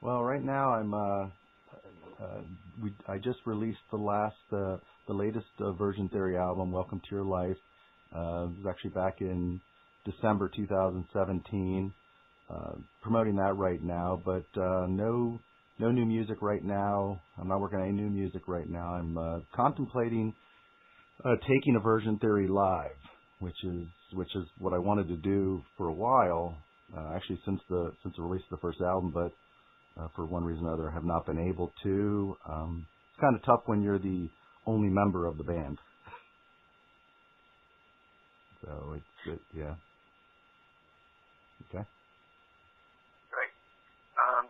Well, right now I just released the latest Version Theory album, Welcome to Your Life. It was actually back in December 2017. Promoting that right now, but no new music right now. I'm not working on any new music right now. I'm contemplating taking Aversion Theory live, which is what I wanted to do for a while, actually since the release of the first album, but for one reason or other, I have not been able to. It's kind of tough when you're the only member of the band. So yeah. Okay. Right.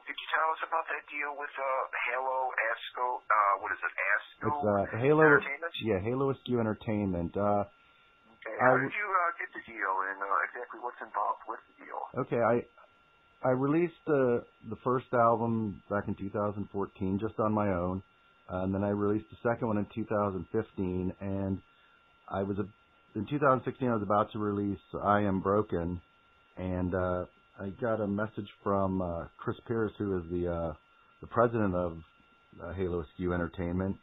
Could you tell us about that deal with Halo Asco? What is it? Asco It's Halo Entertainment? Yeah, Halo Askew Entertainment. Okay. How did you get the deal, and exactly what's involved with the deal? Okay, I released the first album back in 2014 just on my own, and then I released the second one in 2015, and in 2016 I was about to release I Am Broken, and I got a message from Chris Pierce, who is the president of Halo Askew Entertainment.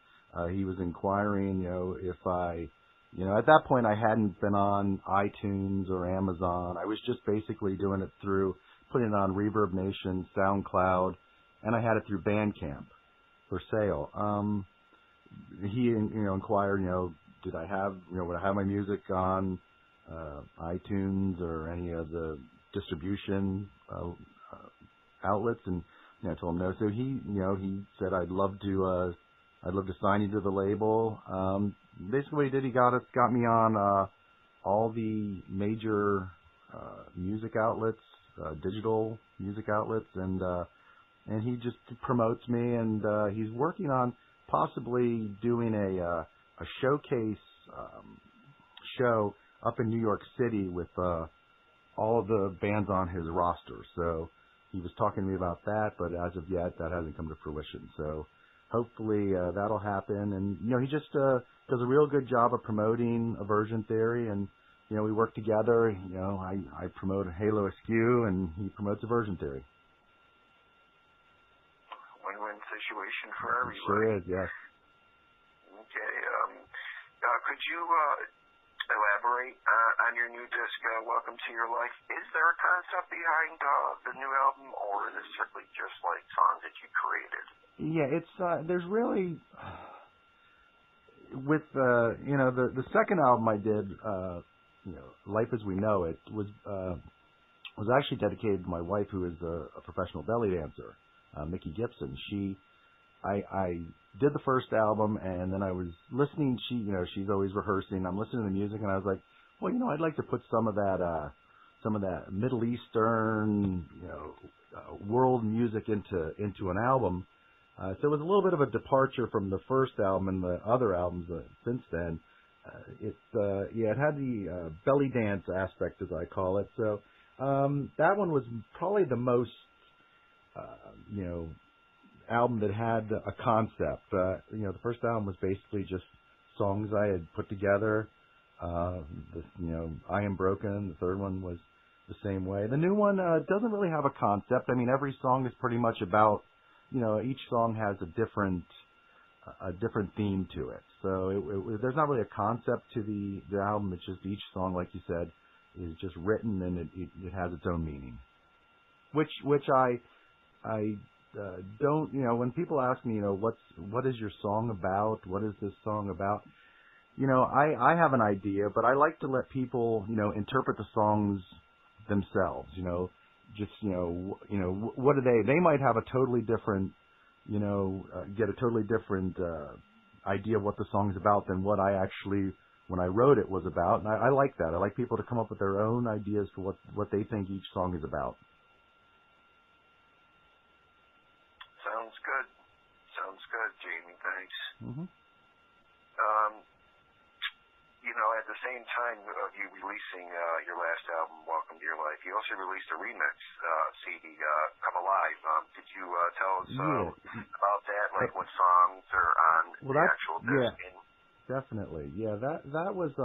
He was inquiring, if at that point I hadn't been on iTunes or Amazon. I was just basically doing it through putting it on Reverb Nation, SoundCloud, and I had it through Bandcamp for sale. He, inquired, did I have, would I have my music on iTunes or any of the distribution outlets? And I told him no. So he said I'd love to sign you to the label. Basically, what he did, he got me on all the major music outlets, digital music outlets, and he just promotes me. And he's working on possibly doing a showcase show up in New York City with all of the bands on his roster. So he was talking to me about that, but as of yet, that hasn't come to fruition. So hopefully that'll happen. And he just does a real good job of promoting Aversion Theory, and we work together. I promote Halo Askew, and he promotes Aversion Theory. Win-win situation for everybody. Sure is, yes. Okay. Could you elaborate on your new disc, Welcome to Your Life? Is there a concept behind the new album, or is it strictly just like songs that you created? Yeah, it's there's really with the second album I did, Life as We Know It was actually dedicated to my wife, who is a professional belly dancer, Mickey Gibson. I did the first album, and then I was listening. She's always rehearsing. I'm listening to the music, and I was like, well, I'd like to put some of that Middle Eastern, world music into an album. So it was a little bit of a departure from the first album and the other albums since then. It had the belly dance aspect, as I call it. So that one was probably the most, album that had a concept. The first album was basically just songs I had put together. I Am Broken, the third one was the same way. The new one doesn't really have a concept. I mean, every song is pretty much about, each song has a different theme to it. So there's not really a concept to the album. It's just each song, like you said, is just written, and it has its own meaning. Which I don't, when people ask me, what is your song about? What is this song about? I have an idea, but I like to let people, interpret the songs themselves. What do they might have a totally different, get a totally different idea of what the song is about than what I actually, when I wrote it, was about. And I like that. I like people to come up with their own ideas for what they think each song is about. Sounds good, Jamie. Thanks. Mm-hmm. At the same time of you releasing your last album, Welcome to Your Life, you also released a remix CD, Come Alive. Did you tell us about that? Like what songs are on the actual disc? Yeah, definitely. Yeah, that was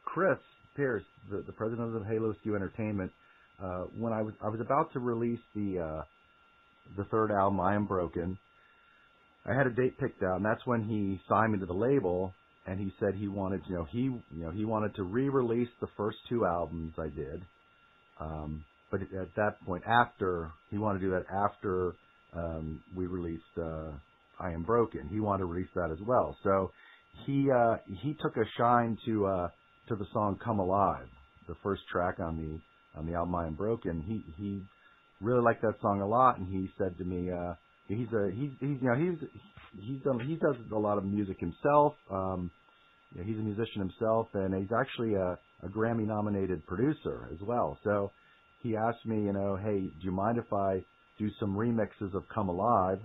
Chris Pierce, the president of Halo Askew Entertainment. When I was about to release the the third album, I Am Broken. I had a date picked out, and that's when he signed me to the label. And he said he wanted, he wanted to re-release the first two albums I did. But at that point, he wanted to do that after we released I Am Broken. He wanted to release that as well. So he took a shine to the song Come Alive, the first track on the album I Am Broken. He really liked that song a lot, and he said to me, he does a lot of music himself. He's a musician himself, and he's actually a Grammy-nominated producer as well. So he asked me, hey, do you mind if I do some remixes of Come Alive?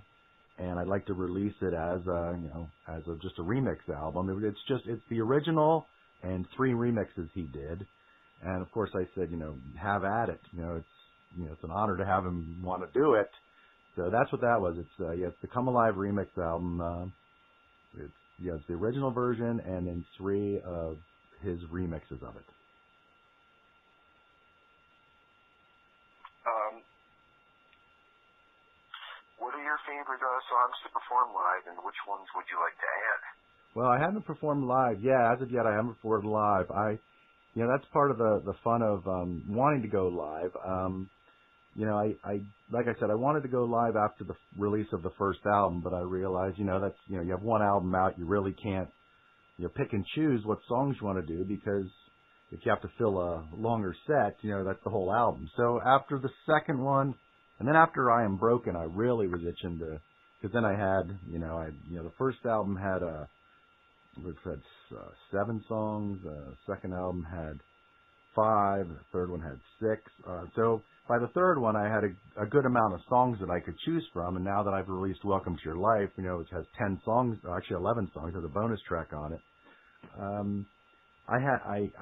And I'd like to release it as just a remix album. It's the original and 3 remixes he did. And of course I said, have at it. It's an honor to have him want to do it. So that's what that was. It's the Come Alive remix album. It's the original version and then 3 of his remixes of it. What are your favorite songs to perform live, and which ones would you like to add? Well, I haven't performed live. Yeah, as of yet, I haven't performed live. That's part of the fun of wanting to go live. I like I said, I wanted to go live after the release of the first album, but I realized, you have one album out, you really can't, pick and choose what songs you want to do, because if you have to fill a longer set, that's the whole album. So after the second one, and then after I Am Broken, I really was itching to, because then I had, the first album had 7 songs, the second album had 5, the third one had 6. So by the third one, I had a good amount of songs that I could choose from, and now that I've released Welcome to Your Life, which has 10 songs, actually 11 songs, there's a bonus track on it. I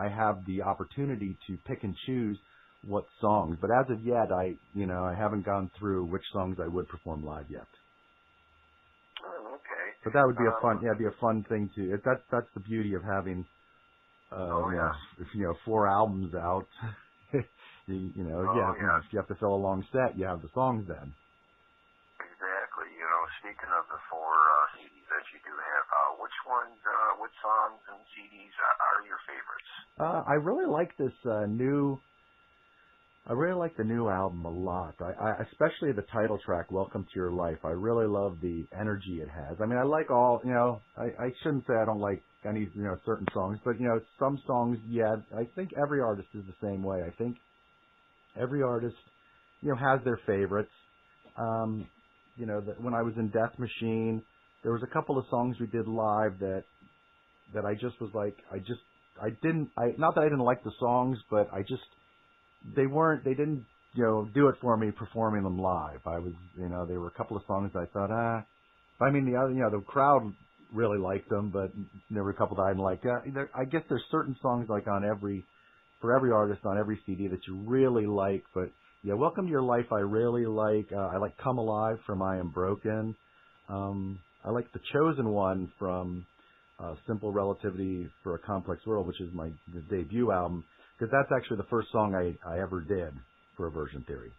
have the opportunity to pick and choose what songs, but as of yet, I haven't gone through which songs I would perform live yet. Oh, okay. But that would be a fun thing to. That's the beauty of having, 4 albums out. If you have to fill a long set, you have the songs then. Exactly. Speaking of the 4 CDs that you do have, which songs and CDs are your favorites? I really like this new. I really like the new album a lot. I especially the title track, Welcome to Your Life. I really love the energy it has. I mean, I like all, I shouldn't say I don't like any, certain songs, but, some songs, I think every artist is the same way. I think every artist, has their favorites. When I was in Death Machine, there was a couple of songs we did live that I just was like, not that I didn't like the songs, but they didn't, do it for me performing them live. I was, there were a couple of songs I thought, the crowd really liked them, but there were a couple that I didn't like. I guess there's certain songs like for every artist on every CD that you really like, but Welcome to Your Life I really like. I like Come Alive from I Am Broken. I like The Chosen One from Simple Relativity for a Complex World, which is the debut album, because that's actually the first song I ever did for Aversion Theory.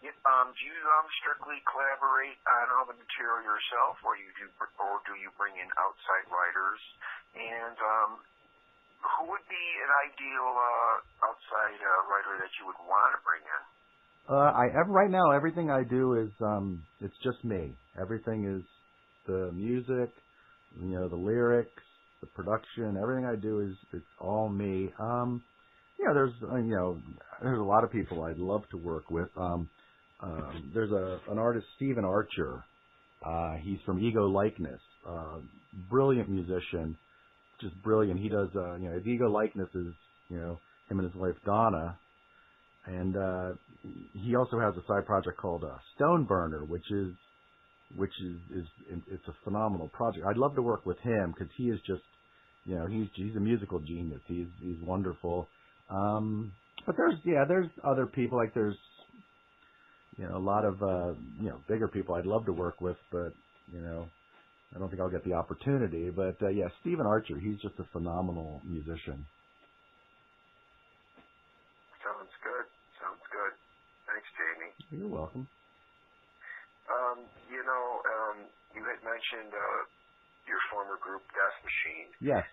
Do you strictly collaborate on all the material yourself, or do you bring in outside writers? And who would be an ideal outside writer that you would want to bring in? Right now, everything I do is it's just me. Everything is the music, the lyrics, the production. Everything I do is all me. There's a lot of people I'd love to work with. There's an artist, Stephen Archer. He's from Ego Likeness. Brilliant musician, just brilliant. He does his Ego Likeness is him and his wife Donna. And he also has a side project called Stone Burner, which is it's a phenomenal project. I'd love to work with him because he is just, he's a musical genius. He's wonderful. But there's other people, like there's a lot of bigger people I'd love to work with, but I don't think I'll get the opportunity. But Stephen Archer, he's just a phenomenal musician. Sounds good. You're welcome. You had mentioned your former group, Death Machine. Yes.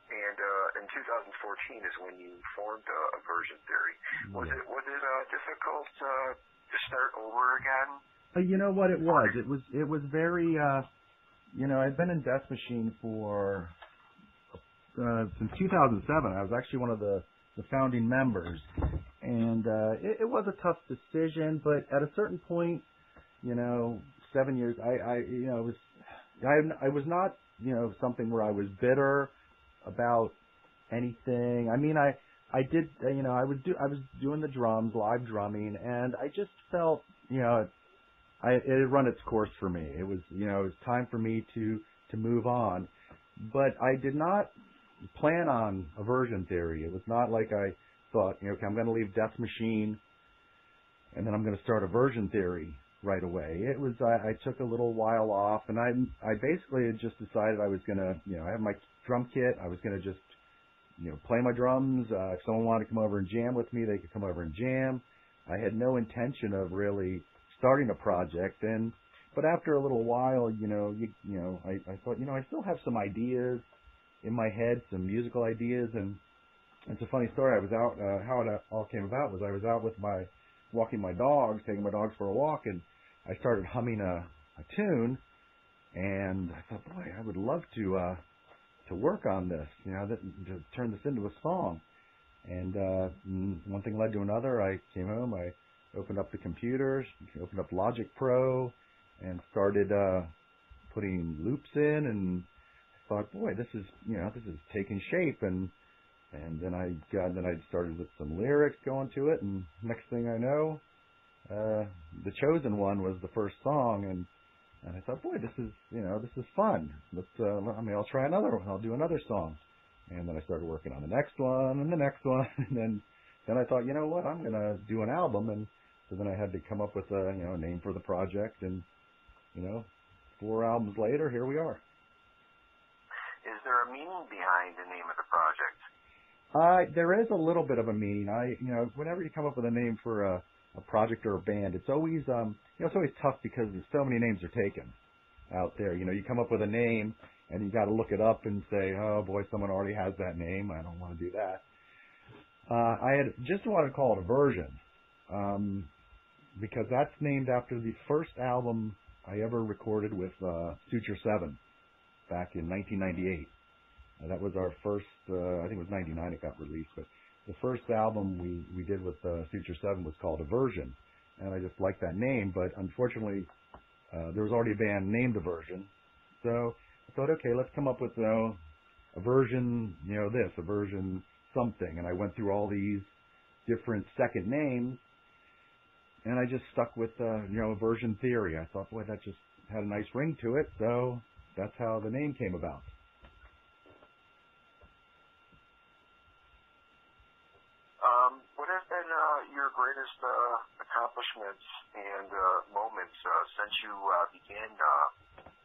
And in 2014 is when you formed Aversion Theory. Was it difficult to start over again? You know what it was? It was very. I'd been in Death Machine for since 2007. I was actually one of the founding members, and it was a tough decision. But at a certain point, 7 years, I was not something where I was bitter about anything. I mean, I did, I was doing the drums, live drumming, and I just felt, it had run its course for me. It was, it was time for me to move on. But I did not plan on Aversion Theory. It was not like I thought, okay, I'm going to leave Death Machine and then I'm going to start Aversion Theory right away. It was, I took a little while off, and I basically had just decided I was going to, I have my drum kit. I was going to just, play my drums. If someone wanted to come over and jam with me, they could come over and jam. I had no intention of really starting a project. But after a little while, I thought, I still have some ideas in my head, some musical ideas. And it's a funny story. I was out, how it all came about was I was out with walking my dogs, taking my dogs for a walk, and I started humming a tune, and I thought, boy, I would love to work on this, to turn this into a song. And one thing led to another. I came home, I opened up the computers, opened up Logic Pro, and started putting loops in, and I thought, boy, this is taking shape. And then I started with some lyrics going to it, and next thing I know, The Chosen One was the first song, and I thought, boy, this is fun. I'll try another one. I'll do another song. And then I started working on the next one and the next one, and then I thought, you know what, I'm gonna do an album. And so then I had to come up with a name for the project, and 4 albums later, here we are. Is there a meaning behind the name of the project? There is a little bit of a meaning. Whenever you come up with a name for a project or a band, it's always it's always tough because so many names are taken out there. You come up with a name and you got to look it up and say, oh boy, someone already has that name. I don't want to do that. I had just wanted to call it Aversion because that's named after the first album I ever recorded with Suture 7 back in 1998. That was our first, I think it was 99 it got released, but the first album we did with Suture 7 was called Aversion, and I just liked that name, but unfortunately there was already a band named Aversion, so I thought, okay, let's come up with Aversion, this, Aversion something, and I went through all these different second names, and I just stuck with, Aversion Theory. I thought, boy, that just had a nice ring to it, so that's how the name came about. What have been your greatest accomplishments and moments since you began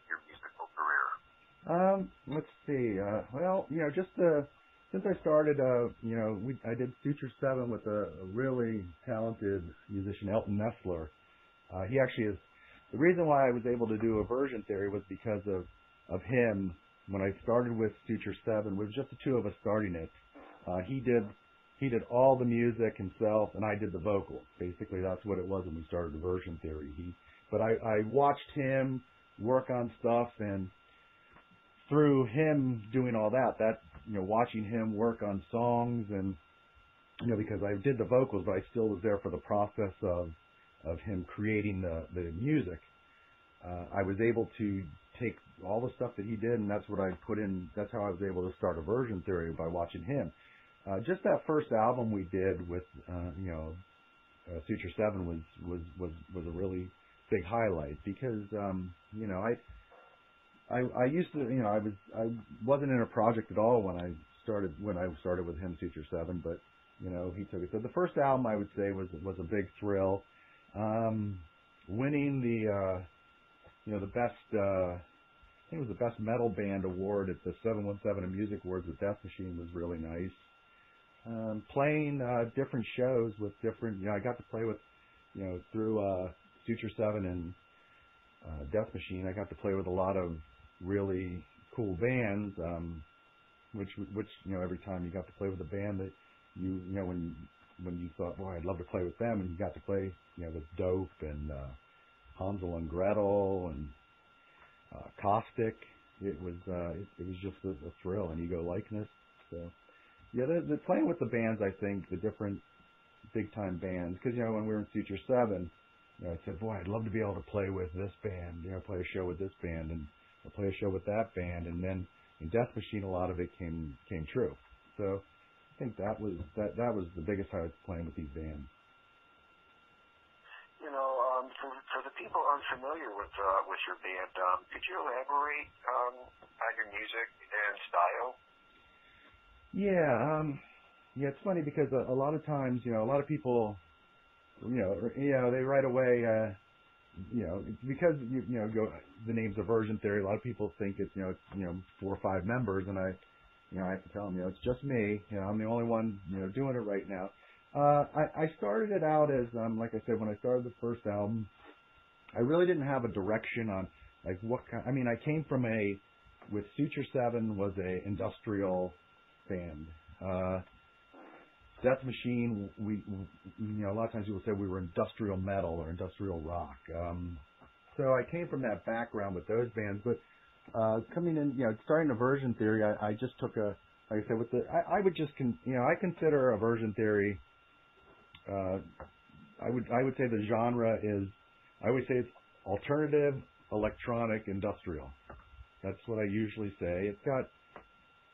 your musical career? Let's see. Since I started, I did Suture 7 with a really talented musician, Elton Nestler. He actually is the reason why I was able to do Aversion Theory was because of him. When I started with Suture 7, it was just the two of us starting it. He did all the music himself, and I did the vocals. Basically, that's what it was when we started Aversion Theory. But I watched him work on stuff, and through him doing all that, watching him work on songs, and because I did the vocals, but I still was there for the process of him creating the music. I was able to take all the stuff that he did, and that's what I put in. That's how I was able to start Aversion Theory, by watching him. Just that first album we did with, Suture 7 was a really big highlight because, I used to, I wasn't in a project at all when I started with him, Suture 7, but, he took it. So the first album I would say was a big thrill. Winning the best, I think it was the best metal band award at the 717 Music Awards with Death Machine was really nice. Playing different shows with different, I got to play with through Suture 7 and Death Machine, I got to play with a lot of really cool bands, which every time you got to play with a band that when you thought, boy, I'd love to play with them, and you got to play, with Dope and Hansel and Gretel and Caustic, it was just a thrill, and ego likeness. So yeah, the playing with the bands, I think the different big time bands, because when we were in Suture 7, I said, boy, I'd love to be able to play with this band, play a show with this band, and play a show with that band, and then in Death Machine, a lot of it came true. So I think that was the biggest highlight, playing with these bands. For the people unfamiliar with your band, could you elaborate on your music and style? Yeah, it's funny because a lot of times, a lot of people, they right away, because the name's Aversion Theory, a lot of people think it's 4 or 5 members, and I have to tell them, it's just me. I'm the only one doing it right now. I started it out as like I said, when I started the first album, I really didn't have a direction on like what kind. I mean, I came from with Suture 7 was a industrial band. Death Machine, we a lot of times people say we were industrial metal or industrial rock. So I came from that background with those bands, but coming in, starting Aversion Theory, I just took like I said, I would just I consider Aversion Theory. I would say the genre is, I would say it's alternative, electronic, industrial. That's what I usually say. It's got,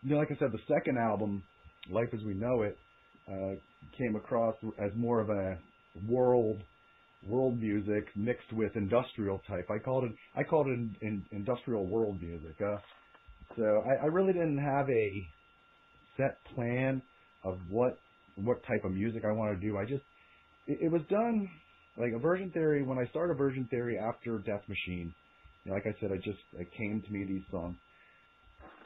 like I said, the second album, Life as We Know It, came across as more of a world music mixed with industrial type. I called it industrial world music. So I really didn't have a set plan of what type of music I wanted to do. It was done like Aversion Theory. When I started Aversion Theory after Death Machine, like I said, it came to me, these songs.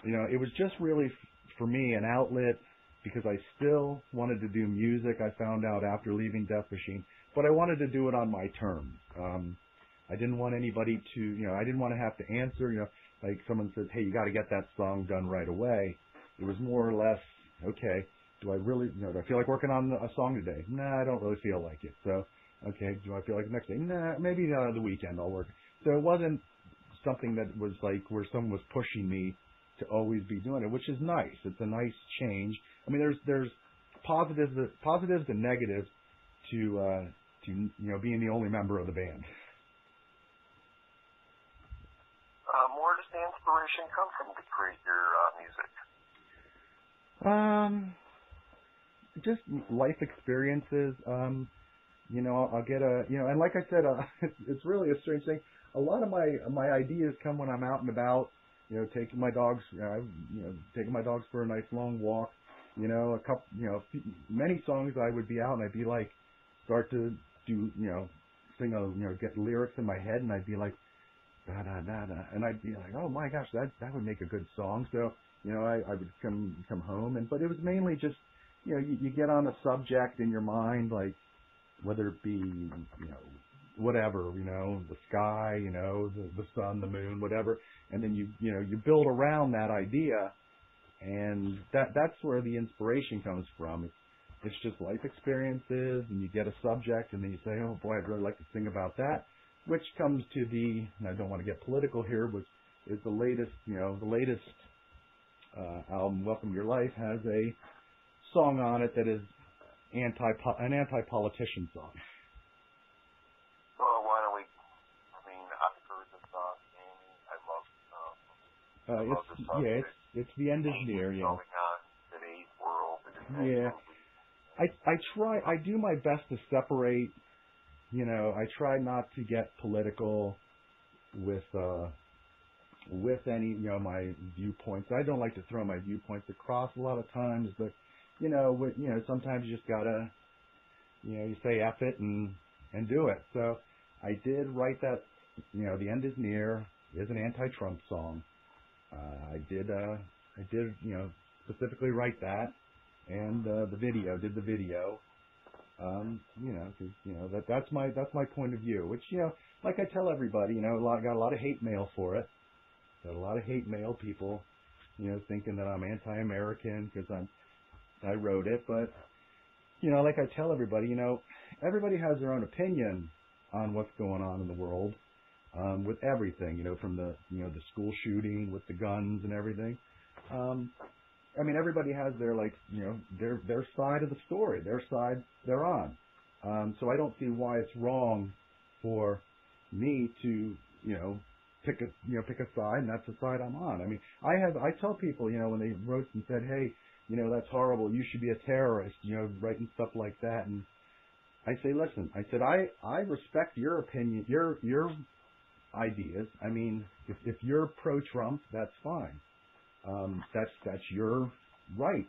It was just really for me an outlet, because I still wanted to do music. I found out after leaving Death Machine, but I wanted to do it on my terms. I didn't want anybody to, I didn't want to have to answer, like someone says, hey, you got to get that song done right away. It was more or less, okay, do I really, do I feel like working on a song today? Nah, I don't really feel like it. So, okay, do I feel like the next day? Nah, maybe the weekend I'll work. So it wasn't something that was like where someone was pushing me to always be doing it, which is nice. It's a nice change. I mean, there's positives and negatives to being the only member of the band. Where does the inspiration come from to create your music? Just life experiences. I'll get and like I said, it's really a strange thing. A lot of my ideas come when I'm out and about. Taking my dogs, taking my dogs for a nice long walk. A couple, many songs I would be out and I'd be like, start to do, sing get lyrics in my head, and I'd be like, da da da da, and I'd be like, oh my gosh, that would make a good song. So, I would come home, but it was mainly just, you get on a subject in your mind, like whether it be, whatever, the sky, the sun, the moon, whatever, and then you build around that idea, and that's where the inspiration comes from. It's just life experiences, and you get a subject, and then you say, oh boy, I'd really like to sing about that, which comes to and I don't want to get political here, which is the latest album, Welcome to Your Life, has a song on it that is an anti-politician song. Well, why don't we? I mean, I've heard the song, and I love the song. It's The End Is Near. Going on in today's world. Yeah, I do my best to separate. I try not to get political with any my viewpoints. I don't like to throw my viewpoints across a lot of times, but sometimes you just gotta you say F it and do it. So I did write that. The End Is Near is an anti-Trump song. I did specifically write that, and did the video. That's my point of view. Which like I tell everybody, got a lot of hate mail for it. Got a lot of hate mail, people, thinking that I'm anti-American because I wrote it. But like I tell everybody, everybody has their own opinion on what's going on in the world, with everything, from the the school shooting with the guns and everything. Everybody has their their side of the story, their side they're on. So I don't see why it's wrong for me to pick a side, and that's the side I'm on. I tell people when they wrote and said, hey, that's horrible, you should be a terrorist, writing stuff like that, and I say, listen, I said I respect your opinion, your ideas. If you're pro-Trump, that's fine. That's your right.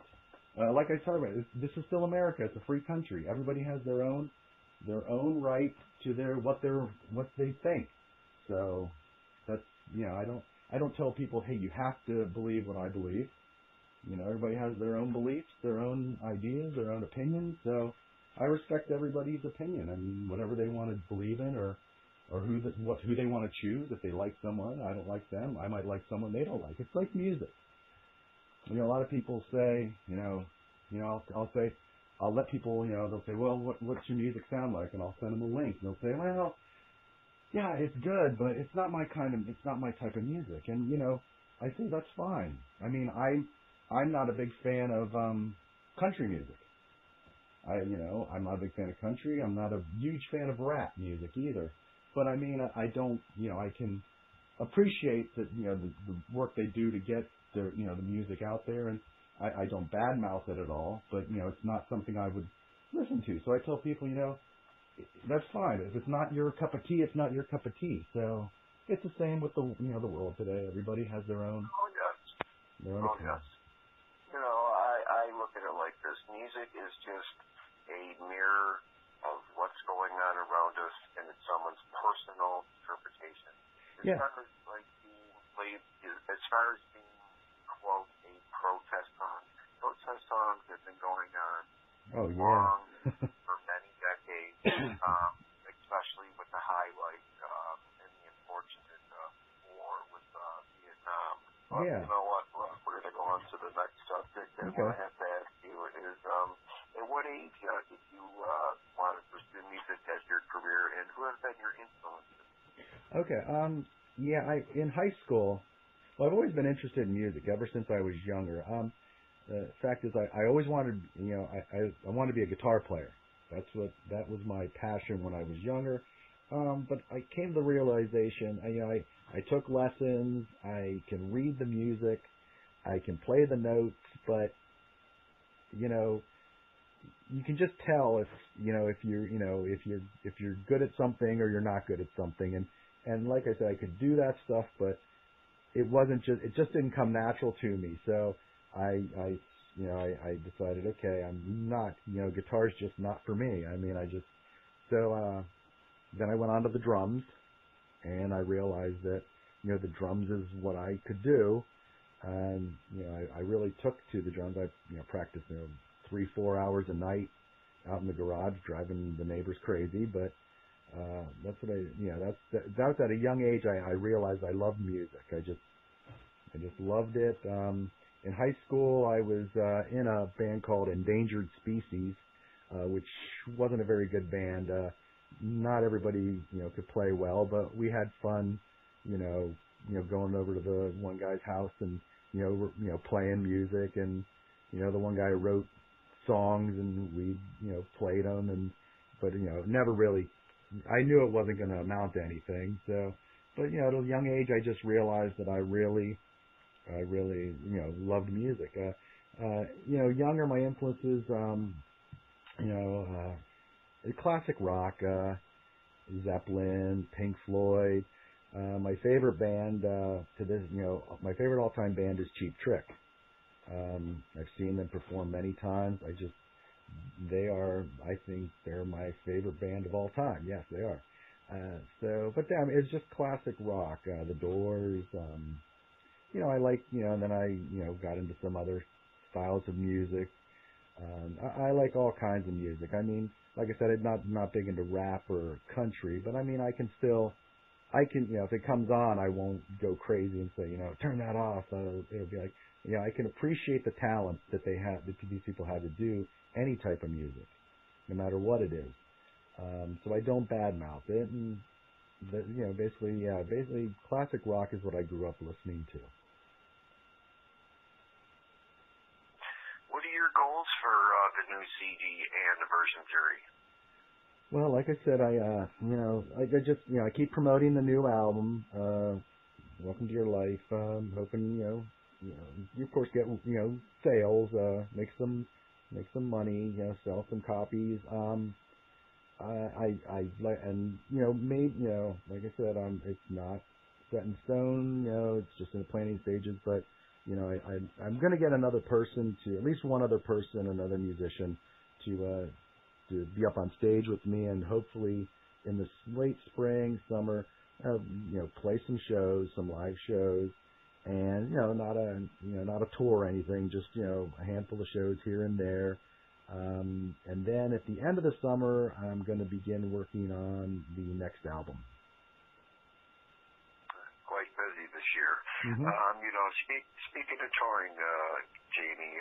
Like I said, this is still America. It's a free country. Everybody has their own right to what they think. So that's I don't tell people, hey, you have to believe what I believe. Everybody has their own beliefs, their own ideas, their own opinions. So I respect everybody's opinion. Whatever they want to believe in, or who they want to choose. If they like someone, I don't like them. I might like someone they don't like. It's like music. A lot of people say, I'll say, I'll let people, they'll say, well, what's your music sound like? And I'll send them a link. And they'll say, well, yeah, it's good, but it's not my type of music. And, I say that's fine. I'm not a big fan of country music. I'm not a big fan of country. I'm not a huge fan of rap music either. But I don't, I can appreciate that, the work they do to get their, the music out there, and I don't badmouth it at all. But it's not something I would listen to. So I tell people, that's fine. If it's not your cup of tea, it's not your cup of tea. So it's the same with the the world today. Everybody has their own. Oh yes. Their own opinion. Yes. I look at it like this. Music is just a mirror of what's going on around us, and it's someone's personal interpretation. As far as being, quote, a protest songs have been going on long for many decades, especially with the highlight and the unfortunate war with Vietnam. But you know what? We're going to go on to the next subject, and what I have to ask you is, at what age did you want to pursue music as your career, and who have been your influences? Okay. In high school, I've always been interested in music ever since I was younger. The fact is, I always wanted, I wanted to be a guitar player. That was my passion when I was younger. But I came to the realization, I took lessons. I can read the music. I can play the notes, but you can just tell if you're good at something or you're not good at something. And like I said, I could do that stuff, but it just didn't come natural to me. So I decided, okay, I'm not, guitar's just not for me. Then I went on to the drums, and I realized that, the drums is what I could do. And, I really took to the drums. I, practiced, 3-4 hours a night out in the garage, driving the neighbors crazy. But, that's what that's at a young age. I realized I loved music. I just loved it. In high school, I was, in a band called Endangered Species, which wasn't a very good band. Not everybody, could play well, but we had fun, going over to the one guy's house and, playing music, and, the one guy wrote songs and we, played them, but never really, I knew it wasn't going to amount to anything. So, but, at a young age, I just realized that I really, loved music. Younger, my influences, classic rock, Zeppelin, Pink Floyd. My favorite band my favorite all-time band is Cheap Trick. I've seen them perform many times. I think they're my favorite band of all time. Yes, they are. It's just classic rock. The Doors. I like, and then I, got into some other styles of music. I like all kinds of music. I mean, like I said, I'm not big into rap or country, but I mean, if it comes on, I won't go crazy and say, turn that off. It'll be like, I can appreciate the talent that these people have to do any type of music, no matter what it is. So I don't badmouth it, and basically classic rock is what I grew up listening to. What are your goals for the new CD and Aversion Theory? Well, like I said, I keep promoting the new album, Welcome to Your Life. Hoping, you of course get, sales, make some money, sell some copies. Like I said, it's not set in stone, it's just in the planning stages, but, I'm going to get another person at least one other person, another musician to be up on stage with me, and hopefully in the late spring, summer, play some shows, some live shows, and not a tour or anything, just a handful of shows here and there. And then at the end of the summer, I'm going to begin working on the next album. Quite busy this year. Mm-hmm. Speaking of touring, Jamie,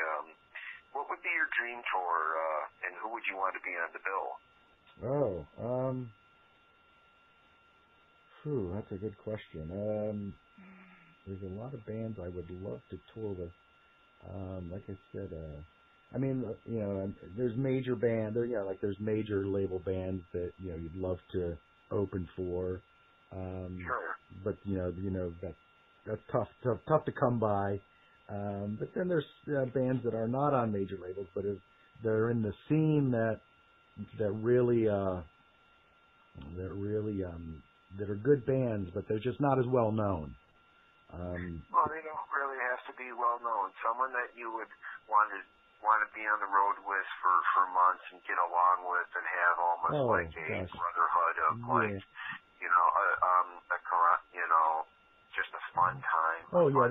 what would be your dream tour, and who would you want to be on the bill? That's a good question. There's a lot of bands I would love to tour with. Like I said, there's major bands. There's major label bands that you'd love to open for. Sure. But that's tough to come by. But then there's bands that are not on major labels, but they're in the scene that are good bands, but they're just not as well known. Well, they don't really have to be well known. Someone that you would want to be on the road with for months and get along with, and have almost a brotherhood of just a fun time. Oh yeah,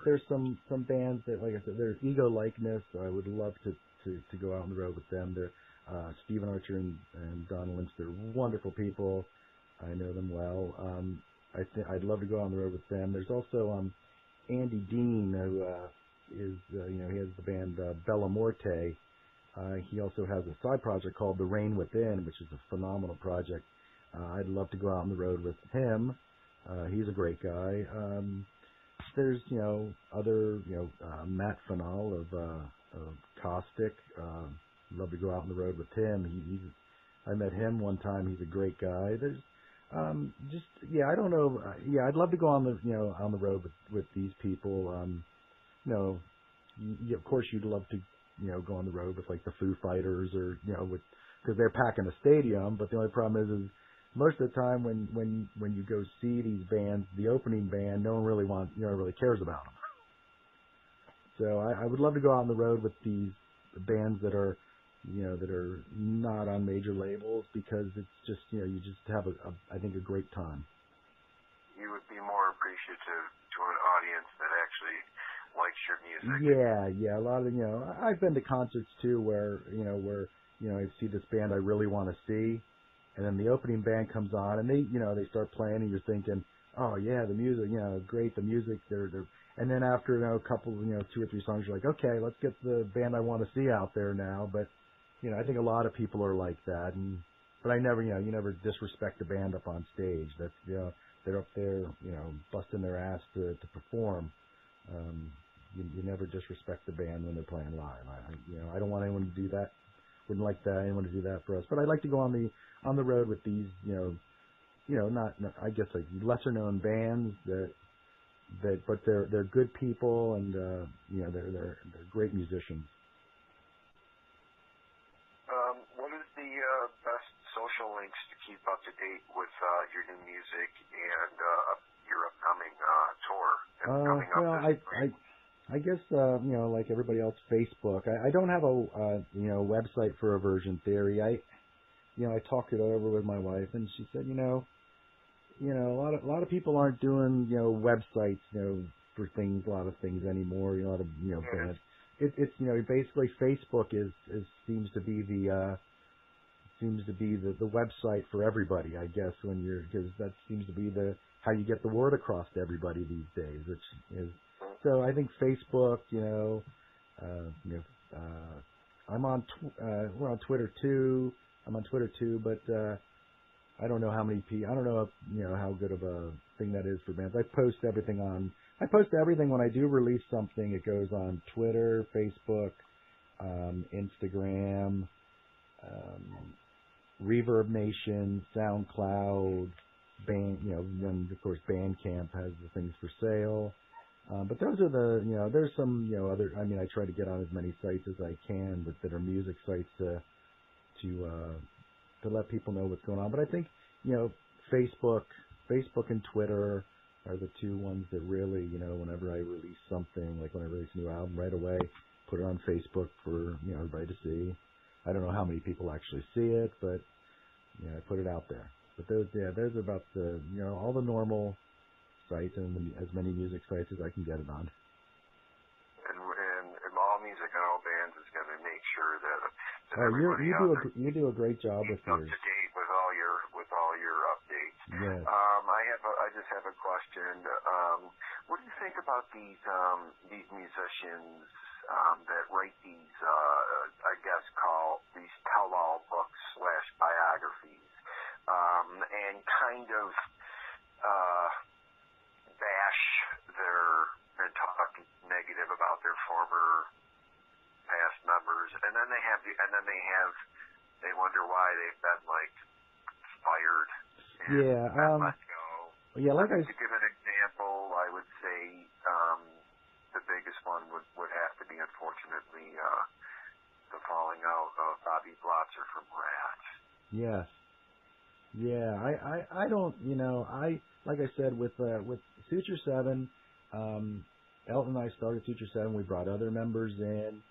there's some bands that, like I said, there's Ego Likeness. So I would love to go out on the road with them. They're Stephen Archer and Don Lynch. They're wonderful people. I know them well. I'd love to go on the road with them. There's also Andy Dean, who is he has the band Bella Morte. He also has a side project called The Rain Within, which is a phenomenal project. I'd love to go out on the road with him. He's a great guy. There's other Matt Fennell of Caustic. Love to go out on the road with him. I met him one time. He's a great guy. There's I don't know. I'd love to go on the road with these people. Of course you'd love to go on the road with like the Foo Fighters, or because they're packing a stadium. But the only problem is most of the time when you go see these bands, the opening band, no one really cares about them. So I would love to go out on the road with these bands that are not on major labels, because it's just you just have I think a great time. You would be more appreciative to an audience that actually likes your music. Yeah. A lot of I've been to concerts too where I see this band I really want to see, and then the opening band comes on and they start playing, and you're thinking, oh yeah, the music, great, the music, they're and then after a couple, 2 or 3 songs, you're like, okay, let's get the band I want to see out there now. But I think a lot of people are like that, but I never, you never disrespect the band up on stage. That's they're up there, busting their ass to perform. You never disrespect the band when they're playing live. I don't want anyone to do that. Wouldn't like anyone to do that for us. But I'd like to go on the road with these, not I guess like lesser known bands but they're good people, and they're great musicians. What is the best social links to keep up to date with your new music and your upcoming tour? I guess like everybody else, Facebook. I don't have a website for Aversion Theory. I talked it over with my wife, and she said, a lot of people aren't doing websites for things, a lot of things anymore. A lot of bands. it's basically Facebook seems to be the website for everybody, I guess, because that seems to be how you get the word across to everybody these days, which is, so I think Facebook, we're on Twitter too. I'm on Twitter too, but I don't know how many people. I don't know how good of a thing that is for bands. I post everything when I do release something. It goes on Twitter, Facebook, Instagram, Reverb Nation, SoundCloud, then of course Bandcamp has the things for sale. But those are there's some, other, I try to get on as many sites as I can that are music sites to let people know what's going on. But I think, Facebook and Twitter are the two ones that really, whenever I release something, like when I release a new album, right away, put it on Facebook for, everybody to see. I don't know how many people actually see it, but, I put it out there. But there's about all the normal sites and as many music sites as I can get it on. And all music and all bands is going to make sure that you do a great job with yours. Up to date with all your updates. Yes. I just have a question. What do you think about these musicians that write these I guess call these tell-all books / biographies and kind of bash and talk negative about their former past members, and then they wonder why they've been fired and let go. Yeah, To give an example, I would say the biggest one would have to be, unfortunately, the falling out of Bobby Blotzer from Rat. Yes. Yeah, I don't, like I said, with Suture 7, Elton and I started Suture 7. We brought other members in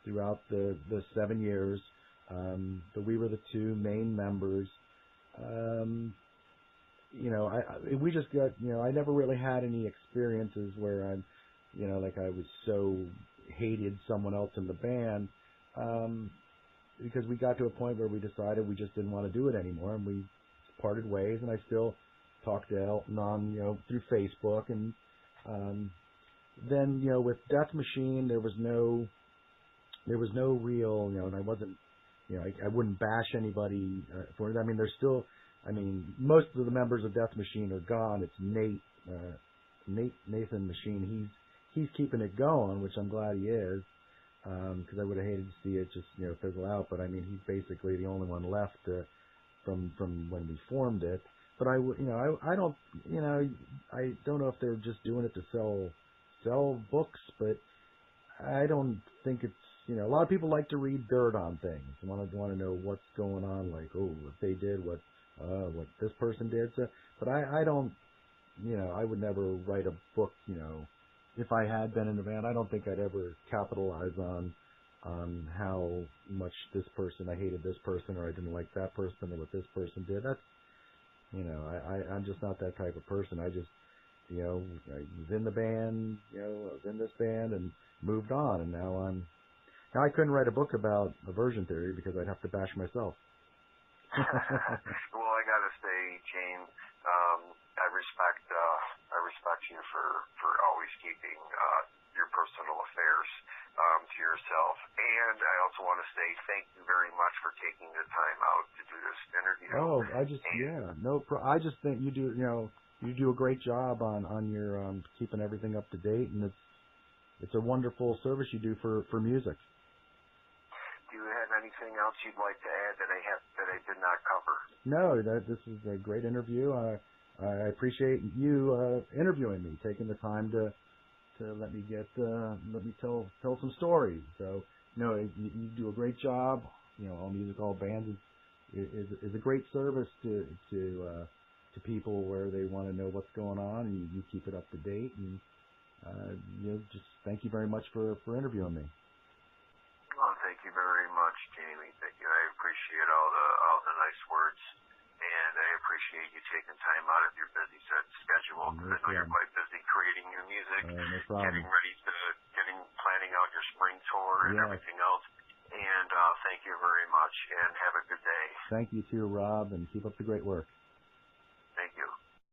throughout the 7 years, but we were the two main members. We just got, I never really had any experiences where I'm, I was so hated someone else in the band, because we got to a point where we decided we just didn't want to do it anymore, and we parted ways. And I still talk to Elton on, through Facebook, and then, with Death Machine, there was no real, and I wasn't, I wouldn't bash anybody for it. There's still, most of the members of Death Machine are gone. It's Nathan Machine. He's keeping it going, which I'm glad he is, because I would have hated to see it just, fizzle out. But he's basically the only one left from when we formed it. But I don't know if they're just doing it to sell books, but I don't think it's, a lot of people like to read dirt on things. Want to know what's going on, like, oh, what they did, what this person did. So, but I don't, I would never write a book, if I had been in a band. I don't think I'd ever capitalize on how much this person, I hated this person, or I didn't like that person, or what this person did. That's, I'm just not that type of person. I just, I was in the band, I was in this band and moved on, and now I couldn't write a book about aversion theory because I'd have to bash myself. Well, I gotta say, James, I respect you for always keeping your personal affairs to yourself, and I also want to say thank you very much for taking the time out to do this interview. Oh, I just think you do, you do a great job on your keeping everything up to date, and it's a wonderful service you do for music. Do you have anything else you'd like to add that I did not cover? No, this is a great interview. I appreciate you interviewing me, taking the time to let me tell some stories. So, you do a great job. All Music, All Bands is a great service to people where they want to know what's going on, and you keep it up to date. And just thank you very much for interviewing me. Well, thank you very much, Jamie. Thank you. I appreciate all the nice words, and I appreciate you taking time out of your busy schedule. No I know you're quite busy creating new music, no problem. planning out your spring tour. tour and everything else. And thank you very much, and have a good day. Thank you too, Rob, and keep up the great work.